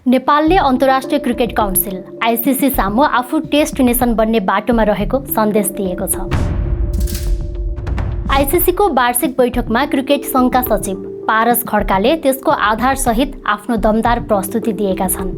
नेपालले अन्तर्राष्ट्रिय cricket council ICC सामु आफू टेस्ट नेसन बन्ने बाटोमा रहेको सन्देश दिएको छ। ICC को वार्षिक बैठकमा क्रिकेट संघका सचिव पारस खड्काले त्यसको आधार सहित आफ्नो दमदार प्रस्तुति दिएका छन्।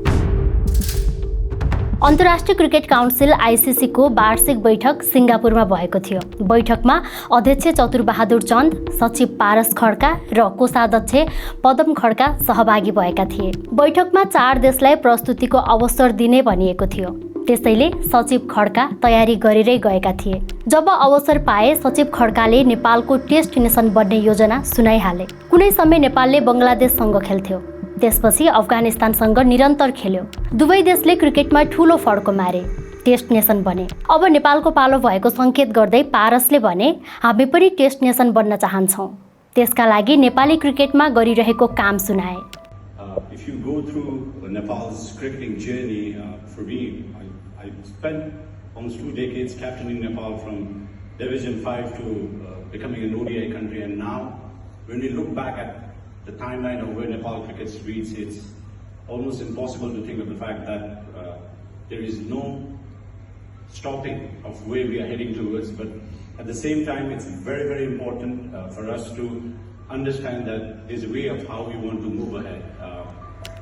अन्तर्राष्ट्रिय क्रिकेट काउन्सिल ICC को वार्षिक बैठक सिंगापुरमा भएको थियो। बैठकमा अध्यक्ष चतुरबहादुर चन्द, सचिव पारस खड्का र कोषाध्यक्ष पदम खड्का सहभागी भएका थिए। बैठकमा 4 देशलाई प्रस्तुतिको अवसर दिने भनिएको थियो। त्यसैले सचिव खड्का तयारी गरेरै गएका थिए। जब अवसर पाए सचिव खड्काले नेपालको टेस्ट नेसन बन्ने योजना सुनाइहाले। कुनै समय नेपालले बंगलादेशसँग खेल्थ्यो, त्यसपछि अफगानिस्तानसँग निरन्तर खेल्यो। दुवै देशले क्रिकेटमा ठूलो फड्को मारे, टेस्ट नेसन बने। अब नेपालको पालो भएको संकेत गर्दै पारसले भने, हामी पनि टेस्ट नेसन बन्न चाहन्छौं। त्यसका लागि नेपाली क्रिकेटमा गरिरहेको काम सुनाए। If you go through Nepal's cricketing journey, for me, I spent almost 2 decades captaining Nepal from Division 5 to becoming an ODI country, and now when we look back at the timeline of where Nepal cricket reads, it's almost impossible to think of the fact that there is no stopping of where we are heading towards. But at the same time, it's very, very important for us to understand that there's a way of how we want to move ahead.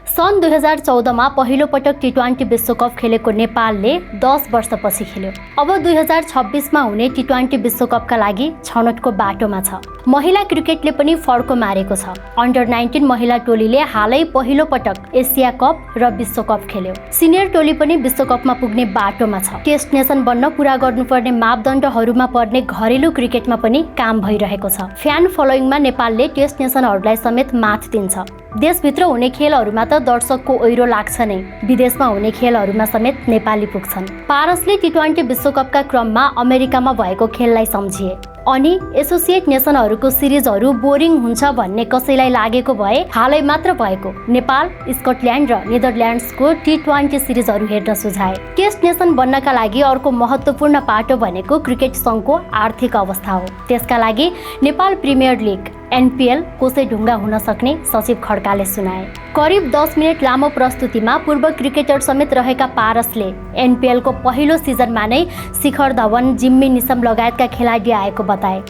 सन् 2014 मा पहिलो पटक T20 विश्वकप खेलेको नेपालले 10 वर्षपछि खेल्यो। अब 2026 मा हुने T20 विश्वकपका लागि छनौटको बाटोमा छ। महिला क्रिकेटले पनि फड्को मारेको छ। अन्डर 19 महिला टोलीले हालै पहिलो पटक एसिया कप र विश्वकप खेल्यो। सिनियर टोली पनि विश्वकपमा पुग्ने बाटोमा छ। टेस्ट नेसन बन्न पूरा गर्नुपर्ने मापदण्डहरूमा पर्ने घरेलु क्रिकेटमा पनि काम भइरहेको छ। फ्यान फलोइङमा नेपालले टेस्ट नेसनहरूलाई समेत मात दिन्छ। देशभित्र हुने खेलहरूमा त दर्शकको ओइरो लाग्छ नै, विदेशमा हुने खेलहरूमा समेत नेपाली पुग्छन्। पारसले T20 विश्वकपका क्रममा अमेरिकामा भएको खेललाई सम्झिए। अनि एसोसिएट नेसनहरूको सिरिजहरू बोरिङ हुन्छ भन्ने कसैलाई लागेको भए हालै मात्र भएको नेपाल, स्कटल्यान्ड र नेदरल्यान्ड्सको T20 सिरिजहरू हेर्न सुझाए। टेस्ट नेसन बन्नका लागि अर्को महत्त्वपूर्ण पाटो भनेको क्रिकेट सङ्घको आर्थिक अवस्था हो। त्यसका लागि नेपाल प्रिमियर लिग NPL कसै ढुङ्गा हुन सक्ने सचिव खड्काले सुनाए। करिब 10 मिनेट लामो प्रस्तुतिमा पूर्व क्रिकेटर समेत रहेका पारसले NPL को पहिलो सिजनमा नै शिखर धवन, जिम्मी निसम लगायतका खेलाडी आएको बताए।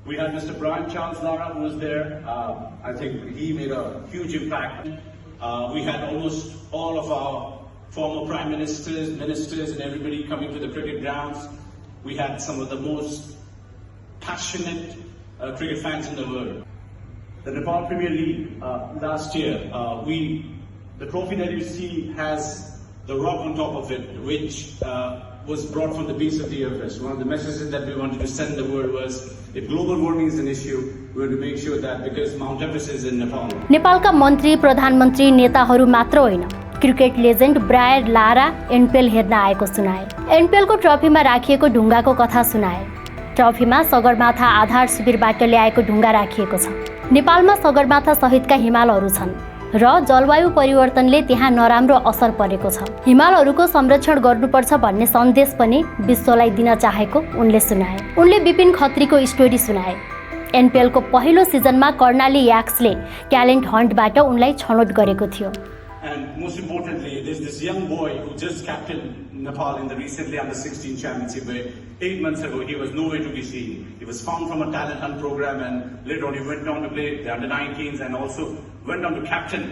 We had Mr. Brian Charles Lara who was there. I think he made a huge impact. We had almost all of our former prime ministers, and everybody coming to the cricket grounds. We had some of the most passionate cricket fans in the world. The Nepal Premier League last year, the trophy that you see has the rock on top of it, which was brought from the base of the Everest. One of the messages that we wanted to send the world was, if global warming is an issue, we have to make sure that because Mount Everest is in Nepal. नेपालका मन्त्री, प्रधानमन्त्री, नेताहरू मात्र होइन, cricket legend Brian Lara NPL हेर्न आएको सुनाए। NPL को ट्रफीमा राखिएको ढुङ्गाको कथा सुनाए। ट्रफीमा सगरमाथा आधार शिविरबाट ल्याएको ढुङ्गा राखिएको छ। नेपालमा सगरमाथा सहितका हिमालहरू छन् र जलवायु परिवर्तनले त्यहाँ नराम्रो असर परेको छ। हिमालहरूको संरक्षण गर्नुपर्छ भन्ने सन्देश पनि विश्वलाई दिन चाहेको उनले सुनाए। उनले विपिन खत्रीको स्टोरी सुनाए। NPL को पहिलो सिजनमा कर्णाली याक्सले ट्यालेन्ट हन्टबाट उनलाई छनौट गरेको थियो। And most importantly, there's this young boy who just captained Nepal in the recently under-16 championship where 8 months ago he was nowhere to be seen. He was found from a talent hunt program and later on he went on to play the under-19s and also went on to captain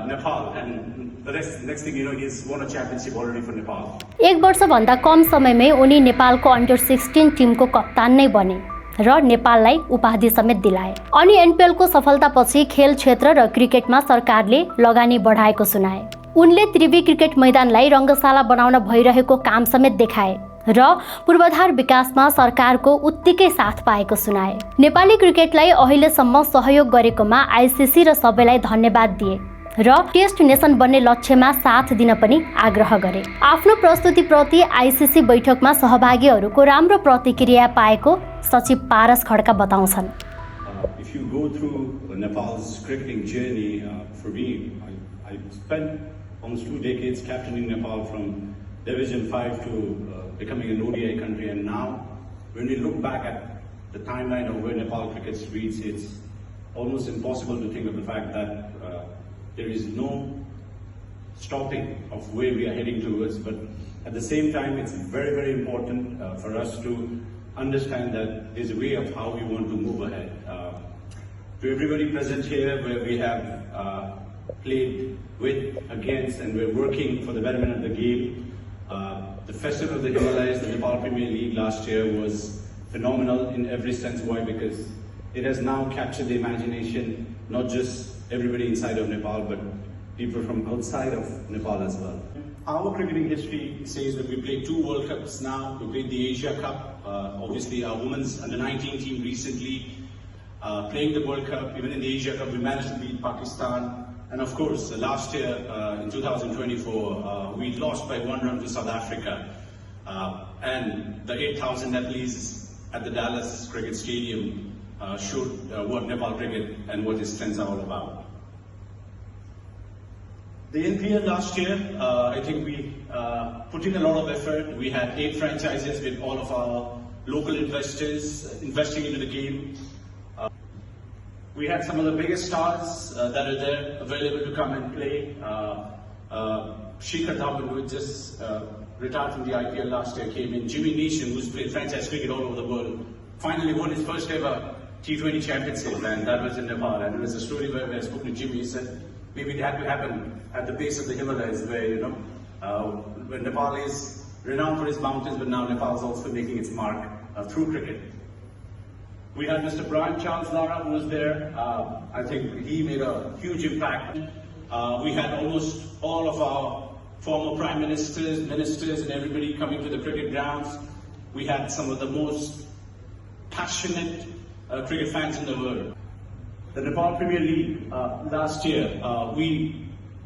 Nepal, and the next thing you know, he's won a championship already for Nepal. 1 वर्षभन्दा कम समयमै उनी नेपालको अन्डर-16 Timko कप्तान नै बने र नेपाललाई उपाधि समेत दिलाए। अनि NPL को सफलतापछि खेल क्षेत्र र क्रिकेटमा सरकारले लगानी बढाएको सुनाए। उनले त्रिवी क्रिकेट मैदानलाई रङ्गशाला बनाउन भइरहेको काम समेत देखाए र पूर्वाधार विकासमा सरकारको उत्तिकै साथ पाएको सुनाए। नेपाली क्रिकेटलाई अहिलेसम्म सहयोग गरेकोमा ICC र सबैलाई धन्यवाद दिए र टेस्ट नेसन बन्ने लक्ष्यमा साथ दिन पनि आग्रह गरे। आफ्नो प्रस्तुतिप्रति ICC बैठकमा सहभागीहरूको राम्रो प्रतिक्रिया पाएको सचिव पारस खड्का बताउँछन्। If you go through Nepal's cricketing journey, for me, I spent almost 2 decades captaining Nepal from Division 5 to becoming an ODI country, and now when we look back at the timeline of where Nepal cricket reads, it's almost impossible to think of the fact that there is no stopping of where we are heading towards, but at the same time, it's very, very important for us to understand that there's a way of how we want to move ahead. To everybody present here, where we have played with, against, and we're working for the betterment of the game. The Festival of the Himalayas, the Nepal Premier League last year was phenomenal in every sense. Why? Because it has now captured the imagination, not just everybody inside of Nepal, but people from outside of Nepal as well. Our cricketing history says that we played 2 World Cups now. We played the Asia Cup, obviously our women's under-19 team recently playing the World Cup. Even in the Asia Cup, we managed to beat Pakistan. And of course, last year in 2024, we lost by 1 run to South Africa. And the 8,000 Nepalese at the Dallas Cricket Stadium showed what Nepal cricket and what its strengths are all about. The NPL last year, I think we put in a lot of effort. We had 8 franchises with all of our local investors investing into the game. We had some of the biggest stars that are there available to come and play. Shikhar Dhawan, who just retired from the IPL last year, came in. Jimmy Neesham, who's played franchise cricket all over the world, finally won his first ever T20 championship, and that was in Nepal. And it was a story where I spoke to Jimmy. He said maybe it had to happen at the base of the Himalayas, where where Nepal is renowned for its mountains, but now Nepal is also making its mark through cricket. We had Mr. Brian Charles Lara, who was there. I think he made a huge impact. We had almost all of our former prime ministers, ministers, and everybody coming to the cricket grounds. We had some of the most passionate cricket fans in the world. The Nepal Premier League last year,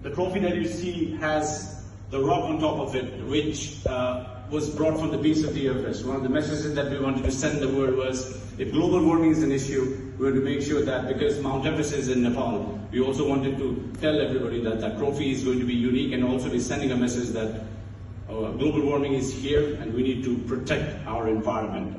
the trophy that you see has the rock on top of it, which was brought from the base of the Everest. One of the messages that we wanted to send the world was, if global warming is an issue, we want to make sure that, because Mount Everest is in Nepal, we also wanted to tell everybody that that trophy is going to be unique, and also be sending a message that global warming is here and we need to protect our environment.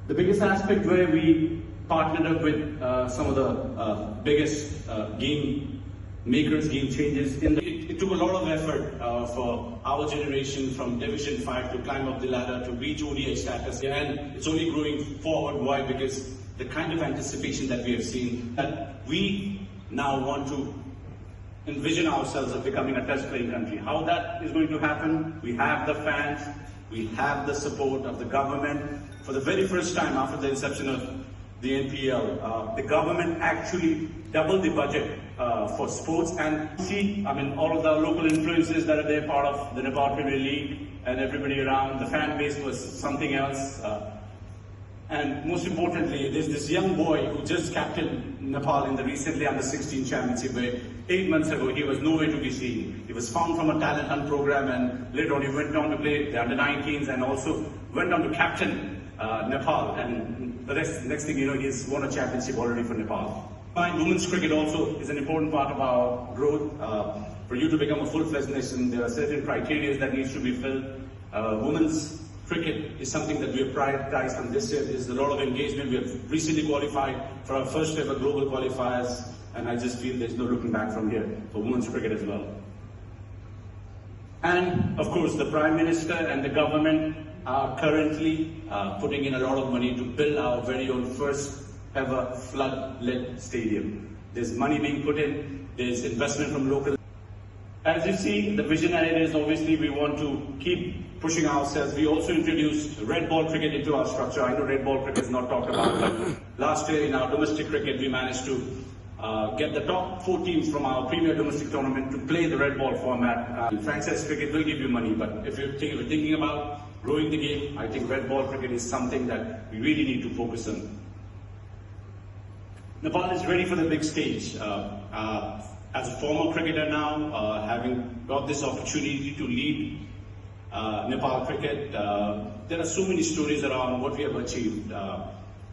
The biggest aspect where we partnered up with some of the biggest game makers, game changers. It took a lot of effort for our generation from Division 5 to climb up the ladder to reach ODI status, and it's only growing forward. Why? Because the kind of anticipation that we have seen, that we now want to envision ourselves of becoming a test playing country. How that is going to happen? We have the fans, we have the support of the government. For the very first time after the inception of the NPL, the government actually doubled the budget for sports, and all of the local influences that are there, part of the Nepal Premier League, and everybody around. The fan base was something else. And most importantly, there's this young boy who just captained Nepal in the recently under-16 championship, where 8 months ago he was nowhere to be seen. He was found from a talent hunt program, and later on he went on to play the under-19s and also went on to captain Nepal. And the next thing you know, he's won a championship already for Nepal. Women's cricket also is an important part of our growth. For you to become a full-fledged nation, there are certain criteria that needs to be filled. Women's cricket is something that we have prioritized from this year. There's a lot of engagement. We have recently qualified for our first ever global qualifiers, and I just feel there's no looking back from here for women's cricket as well. And of course, the Prime Minister and the government are currently putting in a lot of money to build our very own first ever flood-lit stadium. There's money being put in, there's investment from local. As you see, the vision ahead is obviously we want to keep pushing ourselves. We also introduced red ball cricket into our structure. I know red ball cricket is not talked about, but last year in our domestic cricket, we managed to get the top 4 teams from our premier domestic tournament to play the red ball format. Franchise cricket will give you money, but if you're thinking about growing the game, I think red ball cricket is something that we really need to focus on. Nepal is ready for the big stage. As a former cricketer now, having got this opportunity to lead Nepal cricket, there are so many stories around what we have achieved.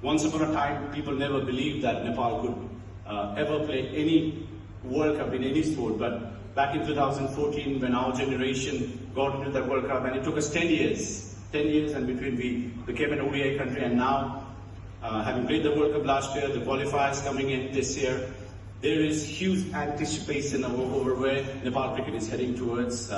Once upon a time, people never believed that Nepal could ever play any World Cup in any sport, but back in 2014, when our generation got into the World Cup, and it took us 10 years, and between we became an ODI country, and now having played the World Cup last year, the qualifiers coming in this year, There is huge anticipation over where Nepal cricket is heading towards.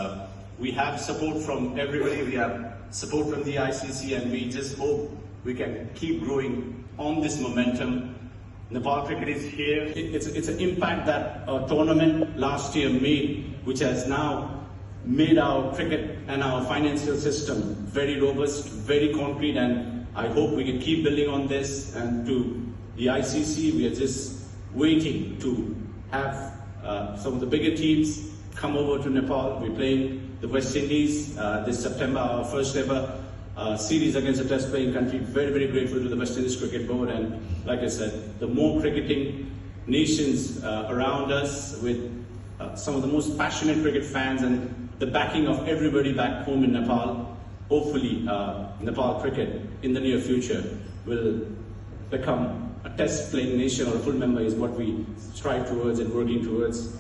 We have support from everybody. We have support from the ICC, and we just hope we can keep growing on this momentum. Nepal cricket is here. It's an impact that our tournament last year made, which has now made our cricket and our financial system very robust, very concrete, and I hope we can keep building on this. And to the ICC, we are just waiting to have some of the bigger teams come over to Nepal. We're playing the West Indies this September, our first ever series against a test playing country. Very, very grateful to the West Indies Cricket Board, and like I said, the more cricketing nations around us with some of the most passionate cricket fans and the backing of everybody back home in Nepal, hopefully Nepal cricket in the near future will become a test playing nation or a full member is what we strive towards and working towards.